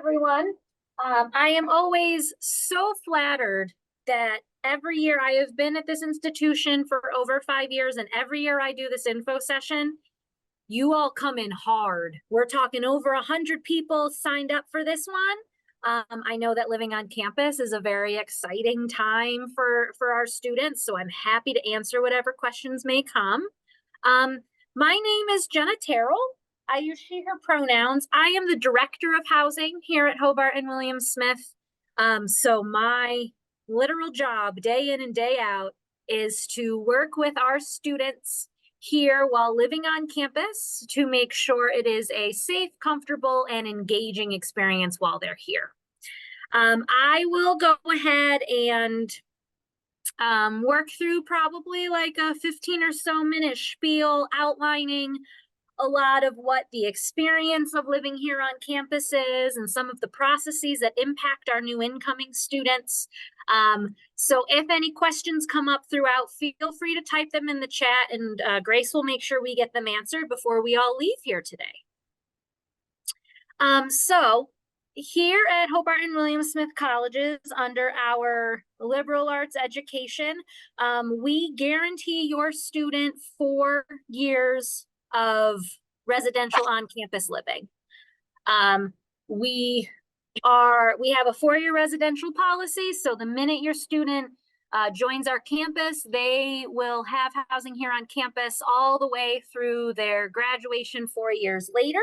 everyone. I am always so flattered that every year I have been at this institution for over 5 years, and every year I do this info session, you all come in hard. We're talking over 100 people signed up for this one. I know that living on campus is a very exciting time for our students, so I'm happy to answer whatever questions may come. My name is Jenna Terrell. I use she, her pronouns. I am the Director of Housing here at Hobart and William Smith. So my literal job day in and day out is to work with our students here while living on campus to make sure it is a safe, comfortable, and engaging experience while they're here. I will go ahead and work through probably like a 15 or so minute spiel outlining a lot of what the experience of living here on campus is and some of the processes that impact our new incoming students. So if any questions come up throughout, feel free to type them in the chat, and Grace will make sure we get them answered before we all leave here today. So here at Hobart and William Smith Colleges, under our liberal arts education, we guarantee your student 4 years of residential on-campus living. We have a 4-year residential policy, so the minute your student joins our campus, they will have housing here on campus all the way through their graduation 4 years later.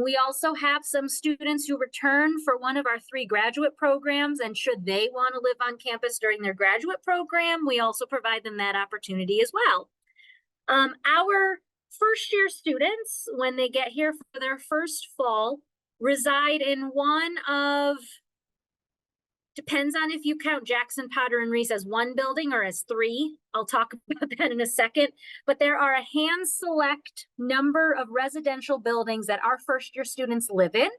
We also have some students who return for one of our 3 graduate programs, and should they want to live on campus during their graduate program, we also provide them that opportunity as well. Our first-year students, when they get here for their first fall, reside in one of, depends on if you count Jackson, Potter, and Reese as 1 building or as 3. I'll talk about that in a second. But there are a hand-select number of residential buildings that our first-year students live in.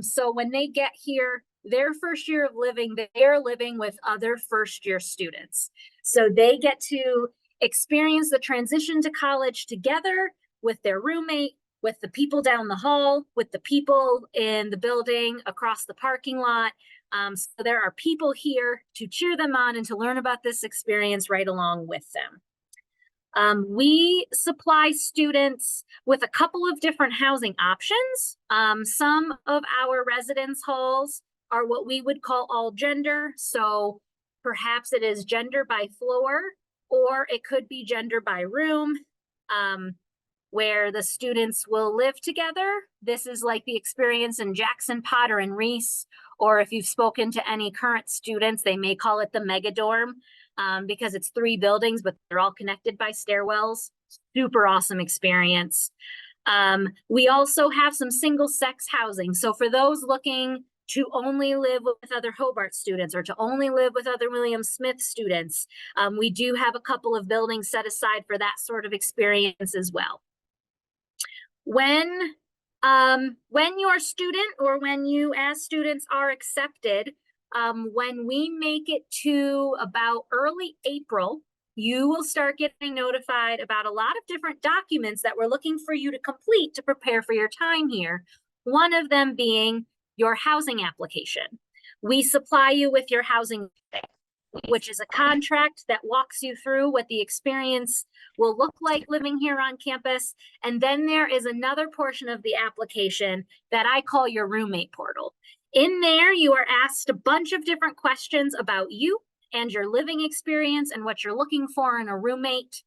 So when they get here, their first year of living, they're living with other first-year students. So they get to experience the transition to college together with their roommate, with the people down the hall, with the people in the building across the parking lot. So there are people here to cheer them on and to learn about this experience right along with them. We supply students with a couple of different housing options. Some of our residence halls are what we would call all gender. So perhaps it is gender by floor, or it could be gender by room, where the students will live together. This is like the experience in Jackson, Potter, and Reese, or if you've spoken to any current students, they may call it the mega dorm, because it's 3 buildings, but they're all connected by stairwells. Super awesome experience. We also have some single sex housing. So for those looking to only live with other Hobart students or to only live with other William Smith students, we do have a couple of buildings set aside for that sort of experience as well. When your student or when you as students are accepted, when we make it to about early April, you will start getting notified about a lot of different documents that we're looking for you to complete to prepare for your time here. One of them being your housing application. We supply you with your housing, which is a contract that walks you through what the experience will look like living here on campus. And then there is another portion of the application that I call your roommate portal. In there, you are asked a bunch of different questions about you and your living experience and what you're looking for in a roommate.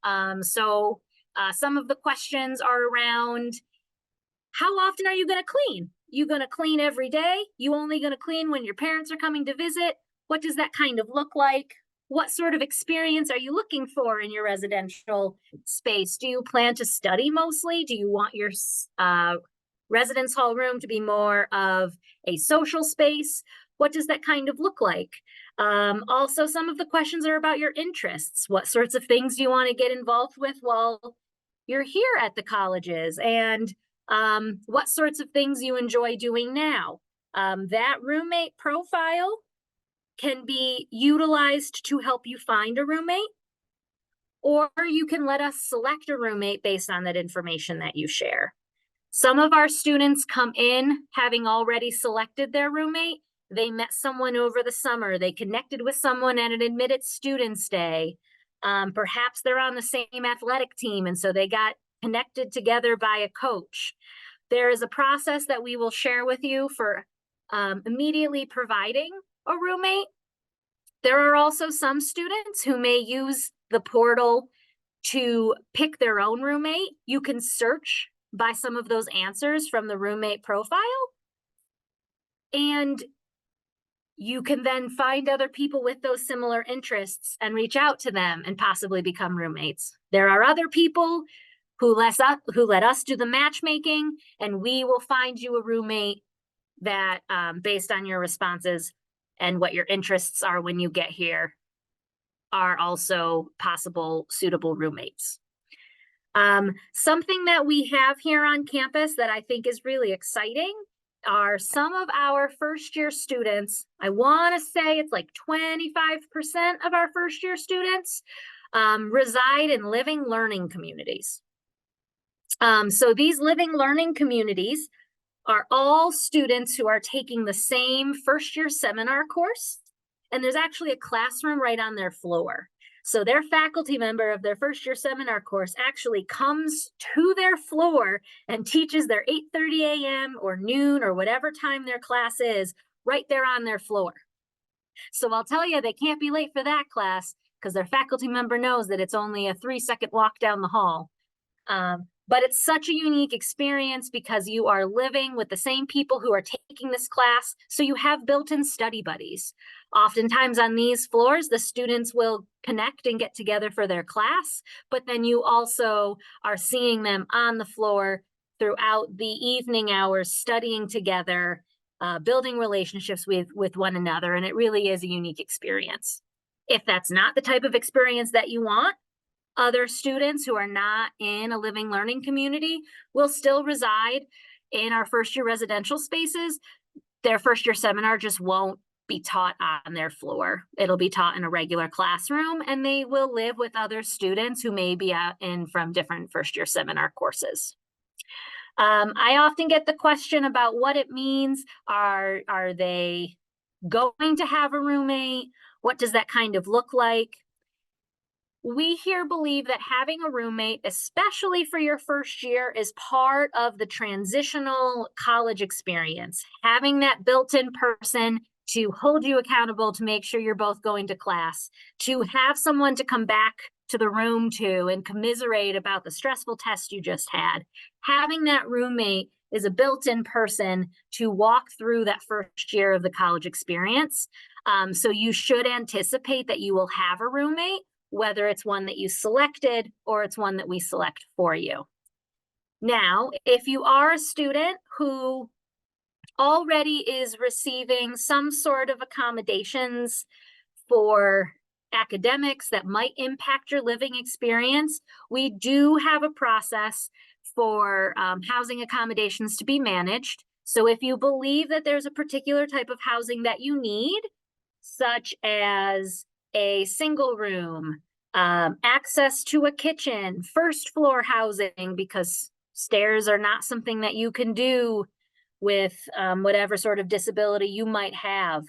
Some of the questions are around, how often are you going to clean? You going to clean every day? You only going to clean when your parents are coming to visit? What does that kind of look like? What sort of experience are you looking for in your residential space? Do you plan to study mostly? Do you want your residence hall room to be more of a social space? What does that kind of look like? Also, some of the questions are about your interests. What sorts of things do you want to get involved with while you're here at the colleges? And what sorts of things you enjoy doing now? That roommate profile can be utilized to help you find a roommate, or you can let us select a roommate based on that information that you share. Some of our students come in having already selected their roommate. They met someone over the summer. They connected with someone at an admitted students day. Perhaps they're on the same athletic team, and so they got connected together by a coach. There is a process that we will share with you for immediately providing a roommate. There are also some students who may use the portal to pick their own roommate. You can search by some of those answers from the roommate profile, and you can then find other people with those similar interests and reach out to them and possibly become roommates. There are other people who let us do the matchmaking, and we will find you a roommate that, based on your responses and what your interests are when you get here, are also possible suitable roommates. Something that we have here on campus that I think is really exciting are some of our first year students. I want to say it's like 25% of our first year students reside in living learning communities. So these living learning communities are all students who are taking the same first year seminar course, and there's actually a classroom right on their floor. So their faculty member of their first year seminar course actually comes to their floor and teaches their 8:30 a.m. or noon or whatever time their class is right there on their floor. So I'll tell you, they can't be late for that class because their faculty member knows that it's only a 3-second walk down the hall. But it's such a unique experience because you are living with the same people who are taking this class, so you have built-in study buddies. Oftentimes on these floors, the students will connect and get together for their class, but then you also are seeing them on the floor throughout the evening hours, studying together, building relationships with one another, and it really is a unique experience. If that's not the type of experience that you want, other students who are not in a living learning community will still reside in our first year residential spaces. Their first year seminar just won't be taught on their floor. It'll be taught in a regular classroom, and they will live with other students who may be in from different first year seminar courses. I often get the question about what it means. Are they going to have a roommate? What does that kind of look like? We here believe that having a roommate, especially for your first year, is part of the transitional college experience. Having that built-in person to hold you accountable, to make sure you're both going to class, to have someone to come back to the room to and commiserate about the stressful test you just had. Having that roommate is a built-in person to walk through that first year of the college experience. So you should anticipate that you will have a roommate, whether it's one that you selected or it's one that we select for you. Now, if you are a student who already is receiving some sort of accommodations for academics that might impact your living experience, we do have a process for housing accommodations to be managed. So if you believe that there's a particular type of housing that you need, such as a single room, access to a kitchen, first floor housing, because stairs are not something that you can do with whatever sort of disability you might have.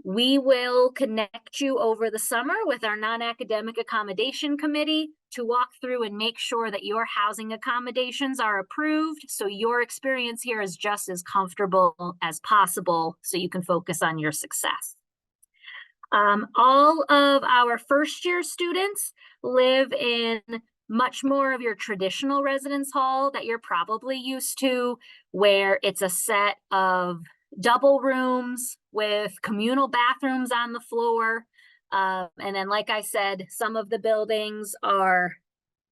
We will connect you over the summer with our non-academic accommodation committee to walk through and make sure that your housing accommodations are approved, so your experience here is just as comfortable as possible so you can focus on your success. All of our first year students live in much more of your traditional residence hall that you're probably used to, where it's a set of double rooms with communal bathrooms on the floor. And then, like I said, some of the buildings are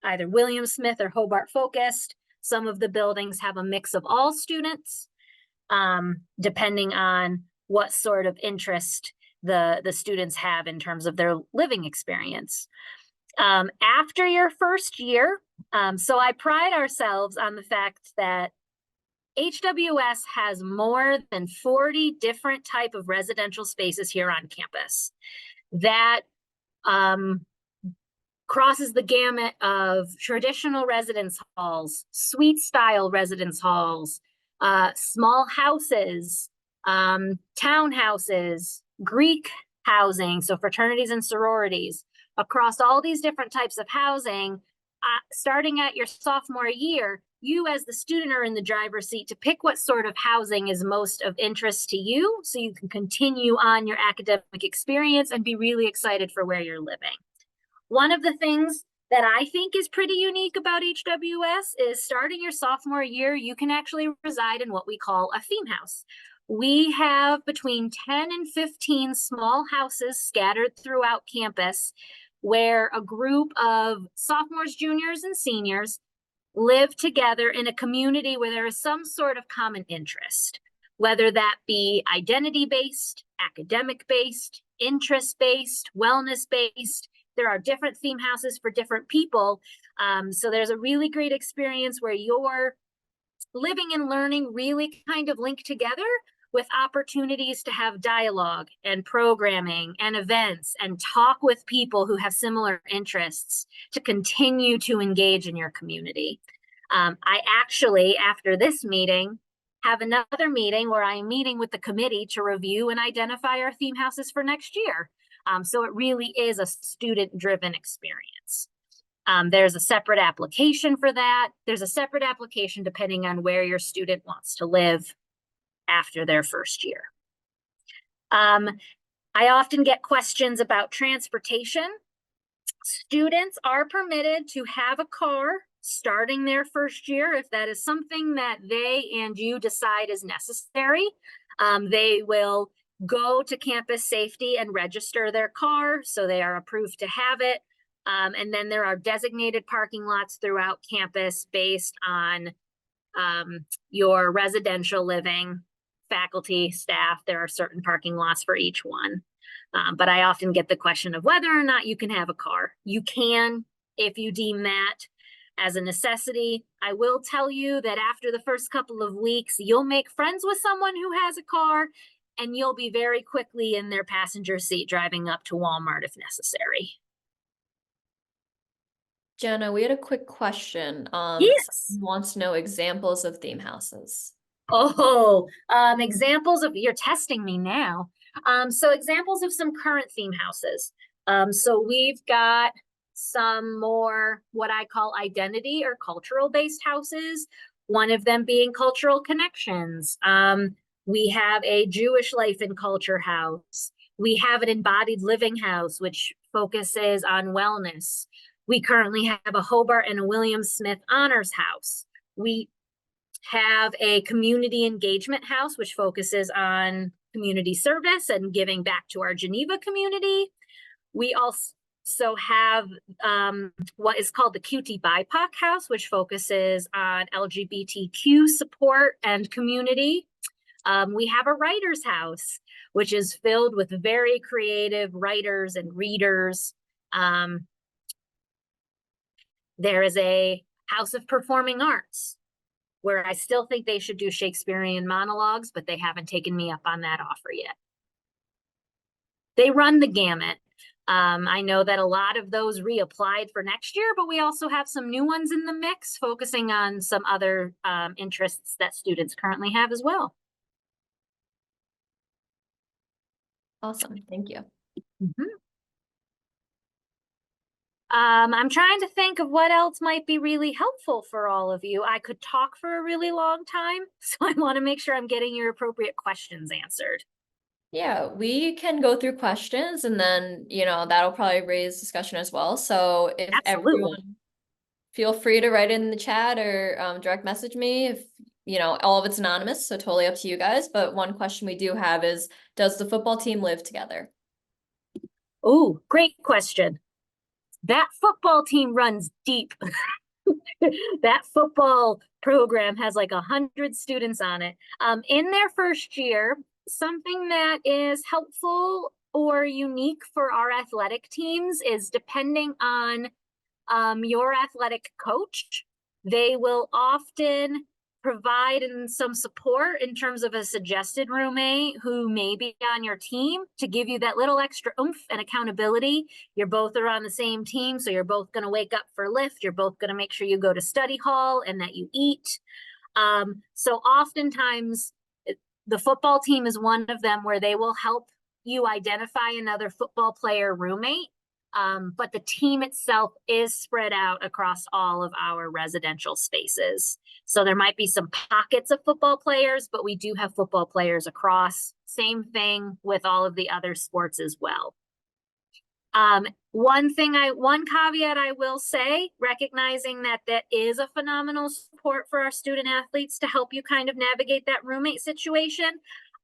either William Smith or Hobart focused. Some of the buildings have a mix of all students, depending on what sort of interest the students have in terms of their living experience. After your first year, so I pride ourselves on the fact that HWS has more than 40 different type of residential spaces here on campus that crosses the gamut of traditional residence halls, suite style residence halls, small houses, townhouses, Greek housing, so fraternities and sororities, across all these different types of housing. Starting at your sophomore year, you as the student are in the driver's seat to pick what sort of housing is most of interest to you, so you can continue on your academic experience and be really excited for where you're living. One of the things that I think is pretty unique about HWS is starting your sophomore year, you can actually reside in what we call a theme house. We have between 10 and 15 small houses scattered throughout campus where a group of sophomores, juniors, and seniors live together in a community where there is some sort of common interest, whether that be identity-based, academic-based, interest-based, wellness-based. There are different theme houses for different people. So there's a really great experience where your living and learning really kind of link together with opportunities to have dialogue and programming and events and talk with people who have similar interests to continue to engage in your community. I actually, after this meeting, have another meeting where I'm meeting with the committee to review and identify our theme houses for next year. So it really is a student-driven experience. There's a separate application for that. There's a separate application depending on where your student wants to live after their first year. I often get questions about transportation. Students are permitted to have a car starting their first year if that is something that they and you decide is necessary. They will go to campus safety and register their car so they are approved to have it. And then there are designated parking lots throughout campus based on your residential living, faculty, staff. There are certain parking lots for each one. But I often get the question of whether or not you can have a car. You can if you deem that as a necessity. I will tell you that after the first couple of weeks, you'll make friends with someone who has a car, and you'll be very quickly in their passenger seat driving up to Walmart if necessary. Jenna, we had a quick question. Yes. Someone wants to know examples of theme houses. Oh, examples of, you're testing me now. So examples of some current theme houses. So we've got some more what I call identity or cultural based houses, one of them being Cultural Connections. We have a Jewish Life and Culture house. We have an Embodied Living house, which focuses on wellness. We currently have a Hobart and a William Smith Honors house. We have a Community Engagement house, which focuses on community service and giving back to our Geneva community. We also have what is called the QT BIPOC house, which focuses on LGBTQ support and community. We have a writer's house, which is filled with very creative writers and readers. There is a House of Performing Arts, where I still think they should do Shakespearean monologues, but they haven't taken me up on that offer yet. They run the gamut. I know that a lot of those reapplied for next year, but we also have some new ones in the mix, focusing on some other interests that students currently have as well. Awesome, thank you. Mm-hmm. I'm trying to think of what else might be really helpful for all of you. I could talk for a really long time, so I want to make sure I'm getting your appropriate questions answered. Yeah, we can go through questions and then, that'll probably raise discussion as well. So if everyone, feel free to write in the chat or direct message me if, all of it's anonymous, so totally up to you guys. But one question we do have is, does the football team live together? Oh, great question. That football team runs deep. That football program has like 100 students on it. In their first year, something that is helpful or unique for our athletic teams is depending on your athletic coach, they will often provide some support in terms of a suggested roommate who may be on your team to give you that little extra oomph and accountability. You're both are on the same team, so you're both going to wake up for lift. You're both going to make sure you go to study hall and that you eat. So oftentimes the football team is one of them where they will help you identify another football player roommate. But the team itself is spread out across all of our residential spaces. So there might be some pockets of football players, but we do have football players across. Same thing with all of the other sports as well. One caveat I will say, recognizing that that is a phenomenal support for our student athletes to help you kind of navigate that roommate situation.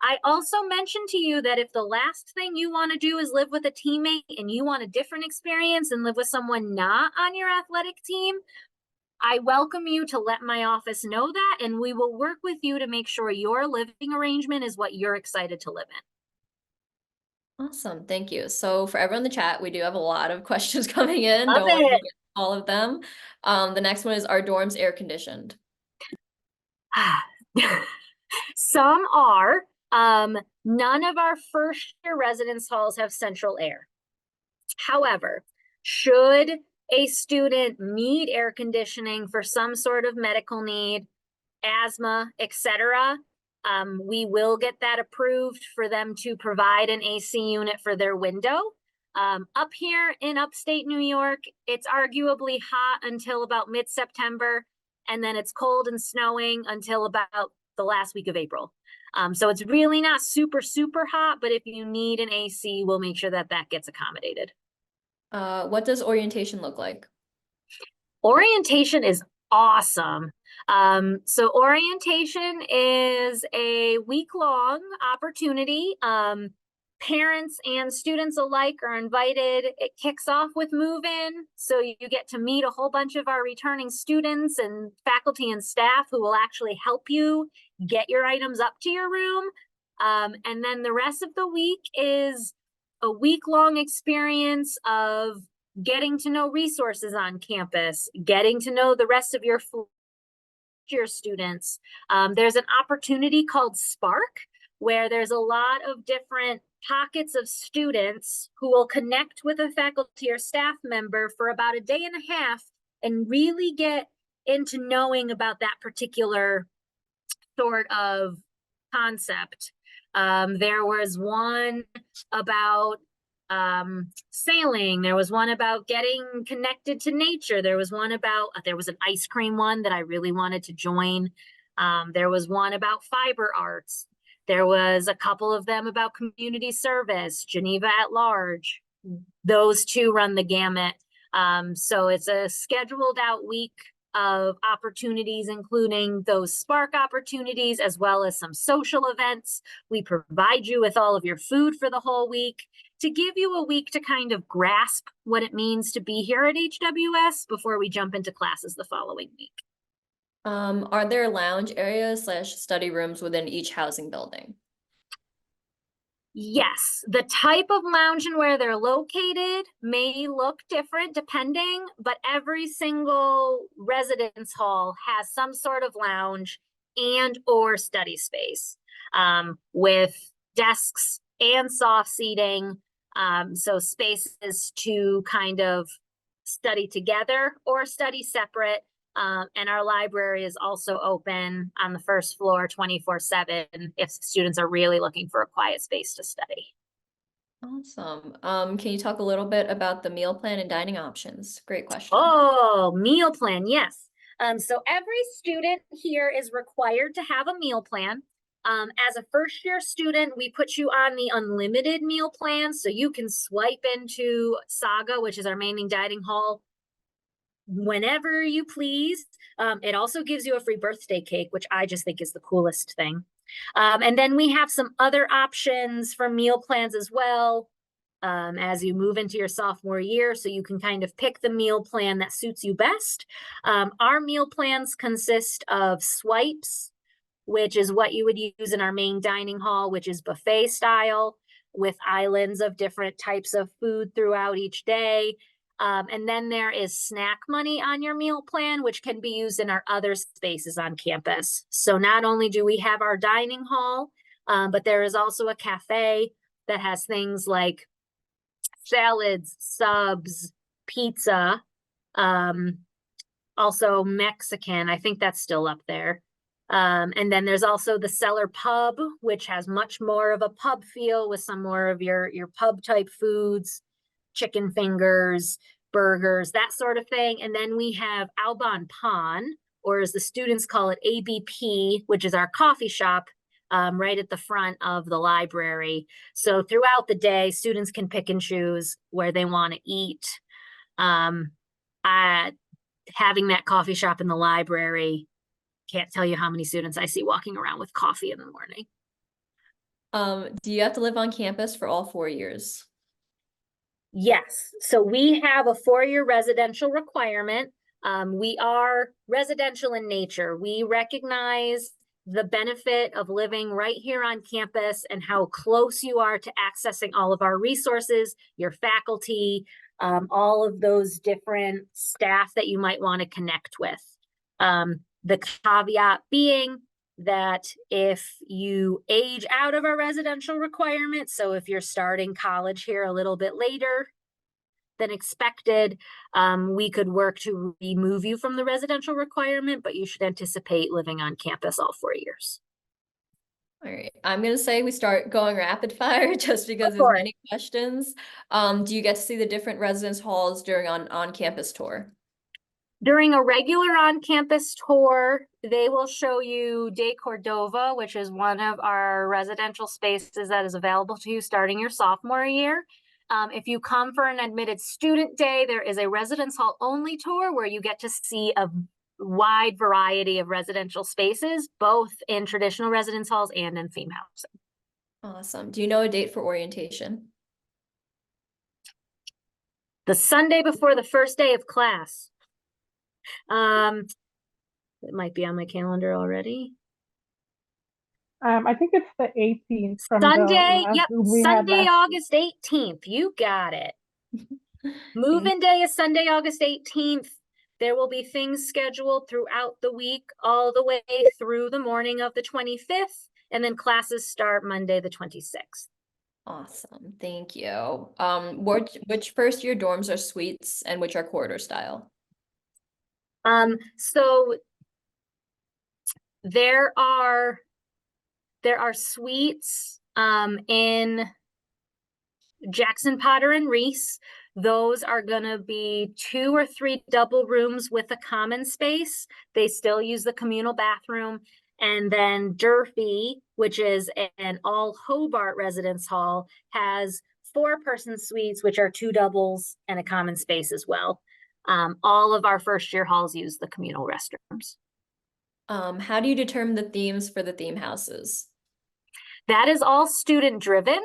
I also mentioned to you that if the last thing you want to do is live with a teammate and you want a different experience and live with someone not on your athletic team, I welcome you to let my office know that, and we will work with you to make sure your living arrangement is what you're excited to live in. Awesome, thank you. So for everyone in the chat, we do have a lot of questions coming in. Love Don't worry, it. we'll get to all of them. The next one is, are dorms air conditioned? Some are. None of our first year residence halls have central air. However, should a student need air conditioning for some sort of medical need, asthma, etc., we will get that approved for them to provide an AC unit for their window. Up here in upstate New York, it's arguably hot until about mid-September, and then it's cold and snowing until about the last week of April. So it's really not super, super hot, but if you need an AC, we'll make sure that that gets accommodated. What does orientation look like? Orientation is awesome. So orientation is a week-long opportunity. Parents and students alike are invited. It kicks off with move-in, so you get to meet a whole bunch of our returning students and faculty and staff who will actually help you get your items up to your room. And then the rest of the week is a week-long experience of getting to know resources on campus, getting to know the rest of your students. There's an opportunity called Spark, where there's a lot of different pockets of students who will connect with a faculty or staff member for about a day and a half and really get into knowing about that particular sort of concept. There was one about sailing. There was one about getting connected to nature. There was one about, there was an ice cream one that I really wanted to join. There was one about fiber arts. There was a couple of them about community service, Geneva at Large. Those two run the gamut. So it's a scheduled out week of opportunities, including those Spark opportunities, as well as some social events. We provide you with all of your food for the whole week to give you a week to kind of grasp what it means to be here at HWS before we jump into classes the following week. Are there lounge areas / study rooms within each housing building? Yes, the type of lounge and where they're located may look different depending, but every single residence hall has some sort of lounge and or study space with desks and soft seating. So spaces to kind of study together or study separate. And our library is also open on the first floor 24/7 if students are really looking for a quiet space to study. Awesome. Can you talk a little bit about the meal plan and dining options? Great question. Oh, meal plan, yes. So every student here is required to have a meal plan. As a first year student, we put you on the unlimited meal plan, so you can swipe into Saga, which is our main dining hall, whenever you please. It also gives you a free birthday cake, which I just think is the coolest thing. And then we have some other options for meal plans as well as you move into your sophomore year, so you can kind of pick the meal plan that suits you best. Our meal plans consist of swipes, which is what you would use in our main dining hall, which is buffet style with islands of different types of food throughout each day. And then there is snack money on your meal plan, which can be used in our other spaces on campus. So not only do we have our dining hall, but there is also a cafe that has things like salads, subs, pizza, also Mexican. I think that's still up there. And then there's also the Cellar Pub, which has much more of a pub feel with some more of your pub type foods, chicken fingers, burgers, that sort of thing. And then we have Au Bon Pon, or as the students call it, ABP, which is our coffee shop right at the front of the library. So throughout the day, students can pick and choose where they want to eat. Having that coffee shop in the library, can't tell you how many students I see walking around with coffee in the morning. Do you have to live on campus for all 4 years? Yes. So we have a 4-year residential requirement. We are residential in nature. We recognize the benefit of living right here on campus and how close you are to accessing all of our resources, your faculty, all of those different staff that you might want to connect with. The caveat being that if you age out of our residential requirements, so if you're starting college here a little bit later than expected, we could work to remove you from the residential requirement, but you should anticipate living on campus all 4 years. All right, I'm gonna say we start going rapid fire just because there's many questions. Do you get to see the different residence halls during on-campus tour? During a regular on-campus tour, they will show you De Cordova, which is one of our residential spaces that is available to you starting your sophomore year. If you come for an admitted student day, there is a residence hall only tour where you get to see a wide variety of residential spaces, both in traditional residence halls and in theme housing. Awesome. Do you know a date for orientation? The Sunday before the first day of class. It might be on my calendar already. I think it's the 18th from Sunday, the yep, Sunday, August 18th. You got it. Move-in day is Sunday, August 18th. There will be things scheduled throughout the week, all the way through the morning of the 25th, and then classes start Monday, the 26th. Awesome, thank you. Which first year dorms are suites and which are corridor style? So there are suites in Jackson, Potter, and Reese. Those are going to be 2 or 3 double rooms with a common space. They still use the communal bathroom. And then Durfee, which is an all Hobart residence hall, has 4-person suites, which are 2 doubles and a common space as well. All of our first year halls use the communal restrooms. How do you determine the themes for the theme houses? That is all student driven.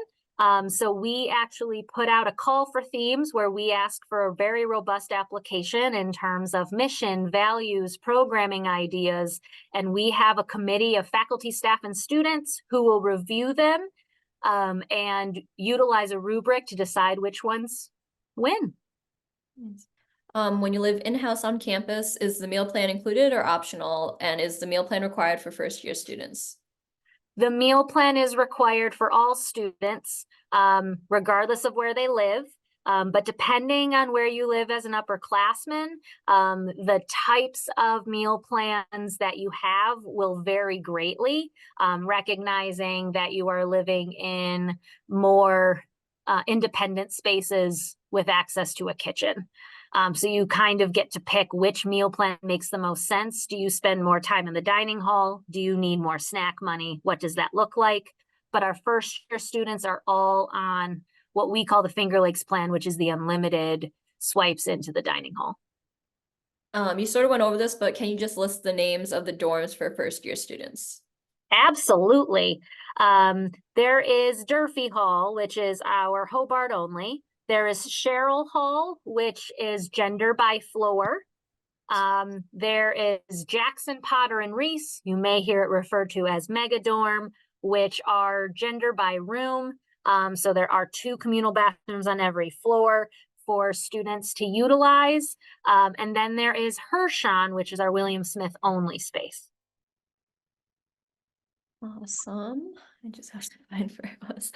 So we actually put out a call for themes where we ask for a very robust application in terms of mission, values, programming ideas, and we have a committee of faculty, staff, and students who will review them and utilize a rubric to decide which ones win. When you live in-house on campus, is the meal plan included or optional? And is the meal plan required for first-year students? The meal plan is required for all students, regardless of where they live. But depending on where you live as an upperclassman, the types of meal plans that you have will vary greatly, recognizing that you are living in more independent spaces with access to a kitchen. So you kind of get to pick which meal plan makes the most sense. Do you spend more time in the dining hall? Do you need more snack money? What does that look like? But our first year students are all on what we call the Finger Lakes plan, which is the unlimited swipes into the dining hall. You sort of went over this, but can you just list the names of the dorms for first year students? Absolutely. There is Durfee Hall, which is our Hobart only. There is Cheryl Hall, which is gender by floor. There is Jackson, Potter, and Reese. You may hear it referred to as Mega Dorm, which are gender by room. So there are 2 communal bathrooms on every floor. for students to utilize. And then there is Hershon, which is our William Smith only space. Awesome. I just have to find where it was.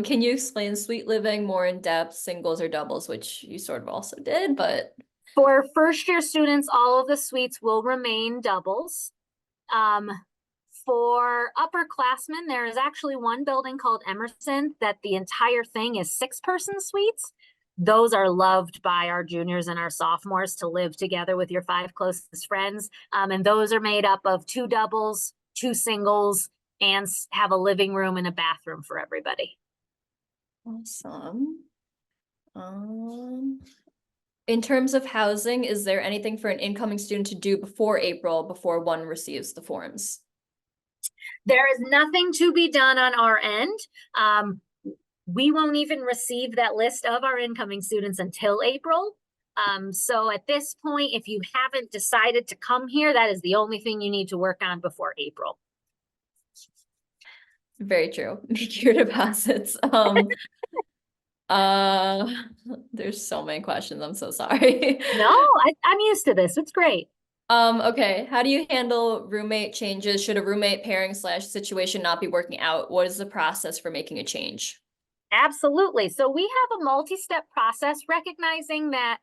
Can you explain suite living more in depth, singles or doubles, which you sort of also did, but For first year students, all of the suites will remain doubles. For upperclassmen, there is actually one building called Emerson that the entire thing is 6-person suites. Those are loved by our juniors and our sophomores to live together with your 5 closest friends. And those are made up of 2 doubles, 2 singles, and have a living room and a bathroom for everybody. awesome. In terms of housing, is there anything for an incoming student to do before April, before one receives the forms? There is nothing to be done on our end. We won't even receive that list of our incoming students until April. So at this point, if you haven't decided to come here, that is the only thing you need to work on before April. Very true. Make your deposits. There's so many questions. I'm so sorry. No, I'm used to this. It's great. Okay. How do you handle roommate changes? Should a roommate pairing / situation not be working out? What is the process for making a change? Absolutely. So we have a multi-step process, recognizing that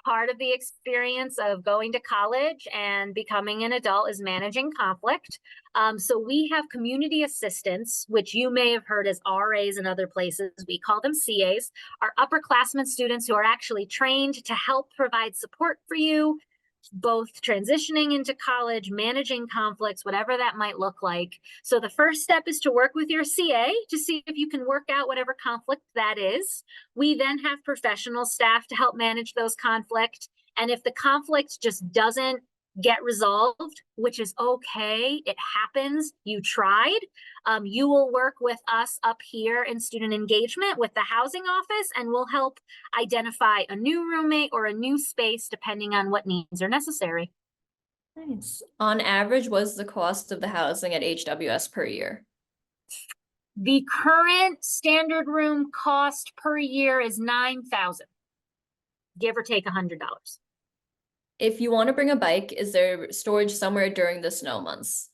part of the experience of going to college and becoming an adult is managing conflict. So we have community assistants, which you may have heard as RAs in other places. We call them CAs, are upperclassmen students who are actually trained to help provide support for you, both transitioning into college, managing conflicts, whatever that might look like. So the first step is to work with your CA to see if you can work out whatever conflict that is. We then have professional staff to help manage those conflicts. And if the conflict just doesn't get resolved, which is okay, it happens, you tried, you will work with us up here in student engagement with the housing office, and we'll help identify a new roommate or a new space depending on what needs are necessary. Nice. On average, what's the cost of the housing at HWS per year? The current standard room cost per year is $9,000, give or take $100. If you want to bring a bike, is there storage somewhere during the snow months?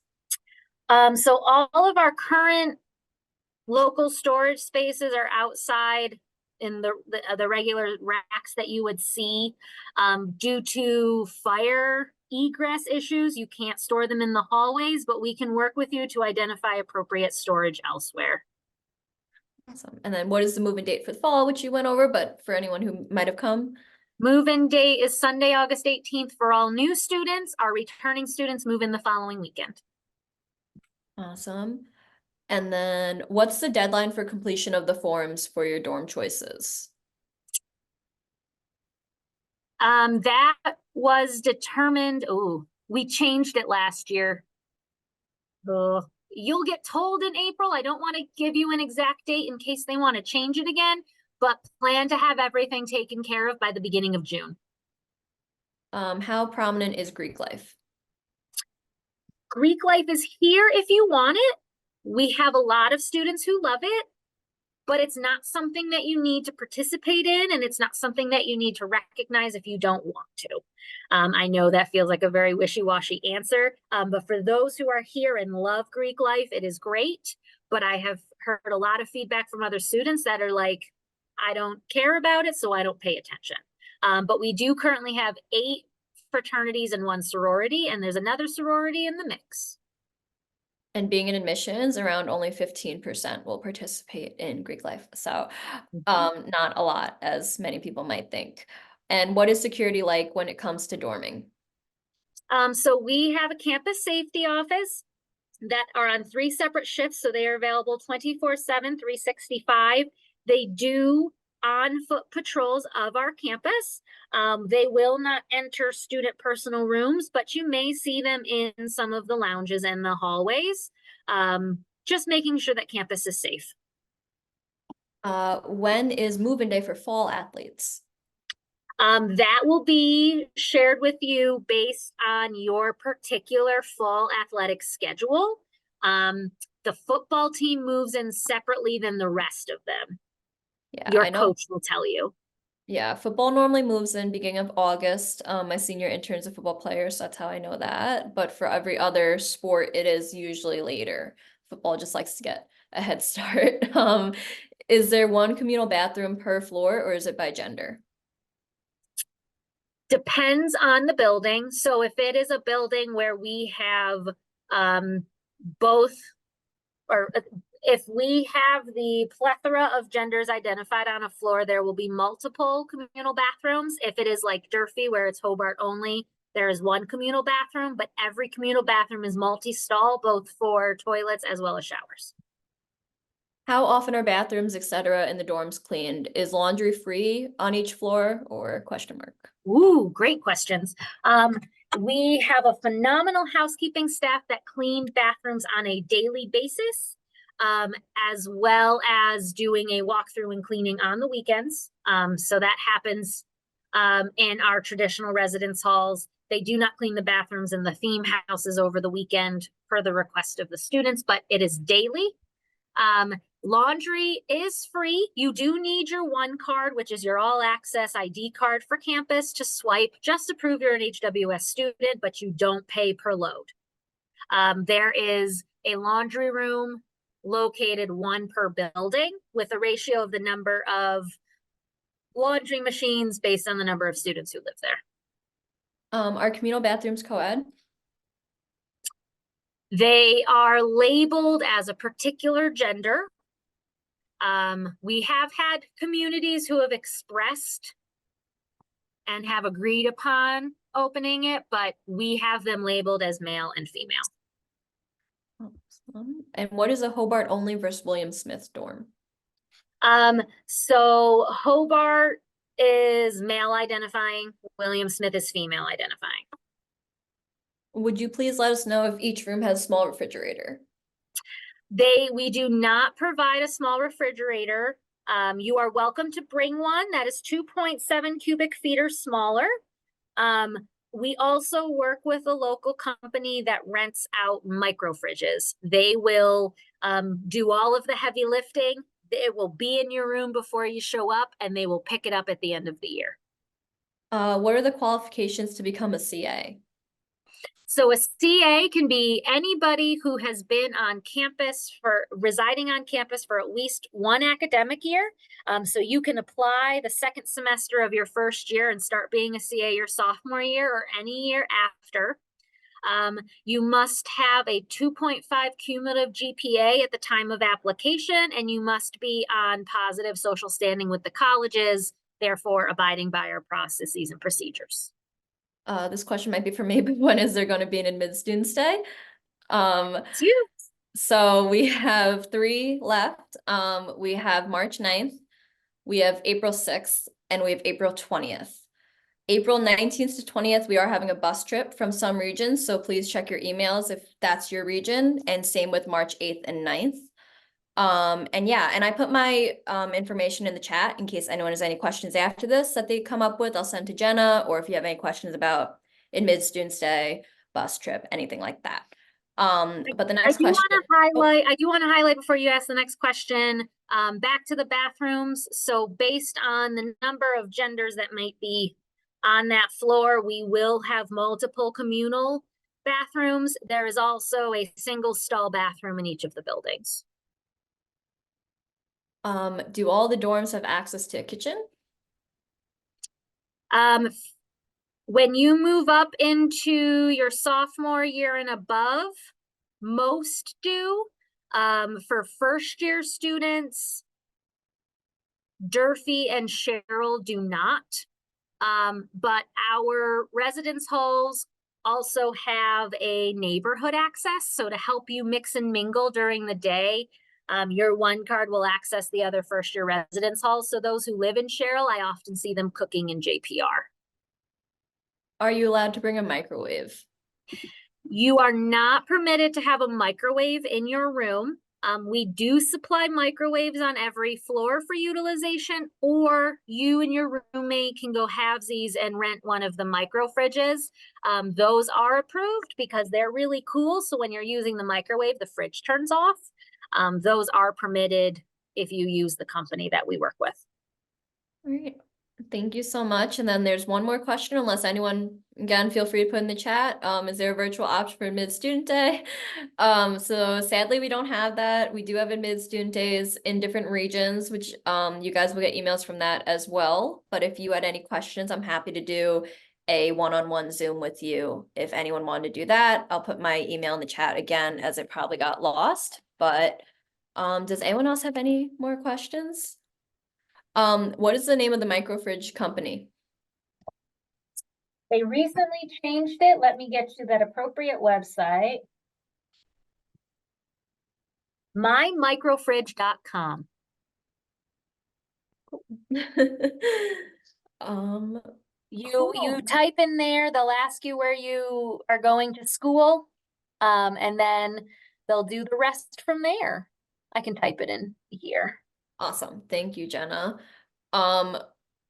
So all of our current local storage spaces are outside in the regular racks that you would see. Due to fire egress issues, you can't store them in the hallways, but we can work with you to identify appropriate storage elsewhere. Awesome. And then what is the move-in date for the fall, which you went over, but for anyone who might have come? Move-in date is Sunday, August 18th for all new students. Our returning students move in the following weekend. Awesome. And then what's the deadline for completion of the forms for your dorm choices? That was determined, we changed it last year. You'll get told in April. I don't want to give you an exact date in case they want to change it again, but plan to have everything taken care of by the beginning of June. How prominent is Greek life? Greek life is here if you want it. We have a lot of students who love it, but it's not something that you need to participate in, and it's not something that you need to recognize if you don't want to. I know that feels like a very wishy-washy answer, but for those who are here and love Greek life, it is great. But I have heard a lot of feedback from other students that are like, I don't care about it, so I don't pay attention. But we do currently have 8 fraternities and 1 sorority, and there's another sorority in the mix. And being in admissions, around only 15% will participate in Greek life. So not a lot, as many people might think. And what is security like when it comes to dorming? So we have a campus safety office that are on 3 separate shifts. So they are available 24/7, 365. They do on-foot patrols of our campus. They will not enter student personal rooms, but you may see them in some of the lounges and the hallways, just making sure that campus is safe. When is move-in day for fall athletes? That will be shared with you based on your particular fall athletic schedule. The football team moves in separately than the rest of them. Yeah, Your I know. coach will tell you. Yeah, football normally moves in beginning of August. My senior intern's a football player, so that's how I know that. But for every other sport, it is usually later. Football just likes to get a head start. Is there one communal bathroom per floor, or is it by gender? Depends on the building. So if it is a building where we have both, or if we have the plethora of genders identified on a floor, there will be multiple communal bathrooms. If it is like Durfee, where it's Hobart only, there is one communal bathroom, but every communal bathroom is multi-stall, both for toilets as well as showers. How often are bathrooms, etc., in the dorms cleaned? Is laundry free on each floor or question mark? Ooh, great questions. We have a phenomenal housekeeping staff that clean bathrooms on a daily basis, as well as doing a walkthrough and cleaning on the weekends. So that happens in our traditional residence halls. They do not clean the bathrooms in the theme houses over the weekend per the request of the students, but it is daily. Laundry is free. You do need your one card, which is your all access ID card for campus to swipe just to prove you're an HWS student, but you don't pay per load. There is a laundry room located one per building with a ratio of the number of laundry machines based on the number of students who live there. Are communal bathrooms co-ed? They are labeled as a particular gender. We have had communities who have expressed and have agreed upon opening it, but we have them labeled as male and female. Awesome. And what is a Hobart only versus William Smith dorm? So Hobart is male identifying, William Smith is female identifying. Would you please let us know if each room has a small refrigerator? We do not provide a small refrigerator. You are welcome to bring one that is 2.7 cubic feet or smaller. We also work with a local company that rents out micro fridges. They will do all of the heavy lifting. It will be in your room before you show up, and they will pick it up at the end of the year. What are the qualifications to become a CA? So a CA can be anybody who has been on campus residing on campus for at least one academic year. So you can apply the second semester of your first year and start being a CA your sophomore year or any year after. You must have a 2.5 cumulative GPA at the time of application, and you must be on positive social standing with the colleges, therefore abiding by our processes and procedures. This question might be for me, but when is there going to be an admit student stay? It's you. So we have 3 left. We have March 9th, we have April 6th, and we have April 20th. April 19th to 20th, we are having a bus trip from some regions, so please check your emails if that's your region, and same with March 8th and 9th. And yeah, and I put my information in the chat in case anyone has any questions after this that they come up with. I'll send to Jenna, or if you have any questions about admit student stay, bus trip, anything like that. But the next question. I do want to highlight before you ask the next question, back to the bathrooms. So based on the number of genders that might be on that floor, we will have multiple communal bathrooms. There is also a single stall bathroom in each of the buildings. Do all the dorms have access to a kitchen? When you move up into your sophomore year and above, most do. For first year students, Durfee and Sherrill do not. But our residence halls also have a neighborhood access. So to help you mix and mingle during the day, your one card will access the other first year residence halls. So those who live in Sherrill, I often see them cooking in JPR. Are you allowed to bring a microwave? You are not permitted to have a microwave in your room. We do supply microwaves on every floor for utilization, or you and your roommate can go halvesies and rent one of the micro fridges. Those are approved because they're really cool. So when you're using the microwave, the fridge turns off. Those are permitted if you use the company that we work with. All right. Thank you so much. And then there's one more question, unless anyone, again, feel free to put in the chat. Is there a virtual option for admitted student day? So sadly, we don't have that. We do have admitted student days in different regions, which you guys will get emails from that as well. But if you had any questions, I'm happy to do a one-on-one Zoom with you. If anyone wanted to do that, I'll put my email in the chat again, as it probably got lost. But does anyone else have any more questions? What is the name of the micro fridge company? They recently changed it. Let me get you that appropriate website. mymicrofridge.com. You type in there, they'll ask you where you are going to school, and then they'll do the rest from there. I can type it in here. Awesome. Thank you, Jenna.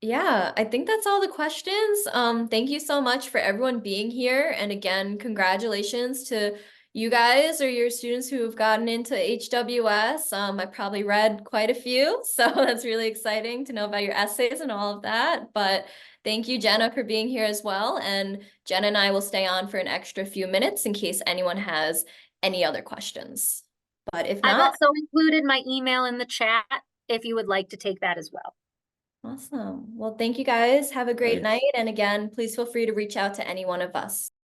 Yeah, I think that's all the questions. Thank you so much for everyone being here. And again, congratulations to you guys or your students who have gotten into HWS. I probably read quite a few, so that's really exciting to know about your essays and all of that. But thank you, Jenna, for being here as well. And Jenna and I will stay on for an extra few minutes in case anyone has any other questions. But if I've not, also included my email in the chat if you would like to take that as well. awesome. Well, thank you guys. Have a great night. And again, please feel free to reach out to any one of us.